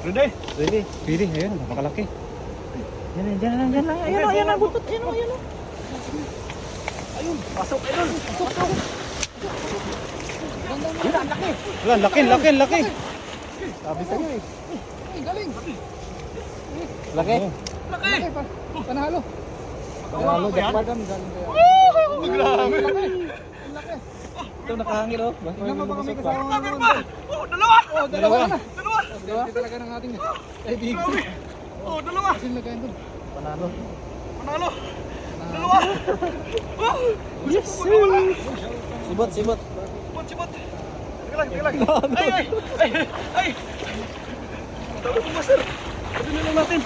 Ready? Ready? Pili, ayun, napakalaki. Yan lang. Ayun ang butot. Ayun. Ayun, pasok, ayun. Pasok. Yun, ang laki. Wala, laki. Sabi sa'yo eh. Ay, galing. Laki? Laki. Panalo. Panalo, jackpot. Galing kaya. Grabe. Laki. Ito nakahangin oh. Tingnan mo baka may kasama Grabe naman. pa. Oh, dalawa. Oh, dalawa na. Dalawa. Swerte talaga ng ating kaibigan. Grabe. Oh, dalawa. Kasi lagayan doon. Panalo. Panalo. Dalawa. Oh, Yes! Sibot. sibot. Teka lang. Ay. Tawag ko, master. Sabi na lang natin.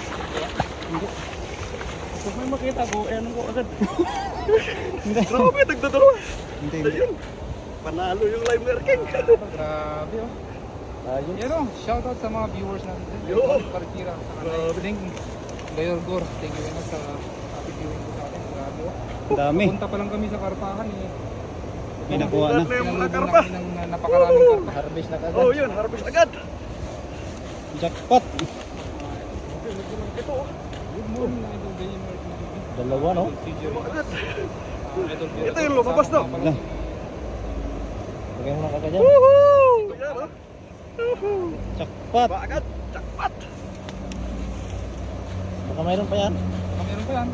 Kung may makita ko, ano ko agad. Grabe, nagdadalawa. Hindi. Ayun. Panalo yung live working. Grabe oh. Ayun. Yan oh, shoutout sa mga viewers natin. Yo. Partira. Grabe. Thank you. Gayorgor, thank you very much sa happy viewing ko sa atin. Grabe oh. Ang dami. Punta pa lang kami sa Karpahan eh. May nakuha na. Yung mga Pinalubong karpa. namin ng napakaraming karpa. Harvest na kagad. Oh, yun. Harvest agad. Jackpot. Ito, oh. Good morning, Idol Gamer. Dalawa no? Dalawa agad. Idol Gamer. Ito yung lumabas, no? Wala. Lagyan mo na kagad yan. Woohoo! Yan, oh. Jackpot. Ba agad. Jackpot. Baka mayroon pa yan. Meron pa yan.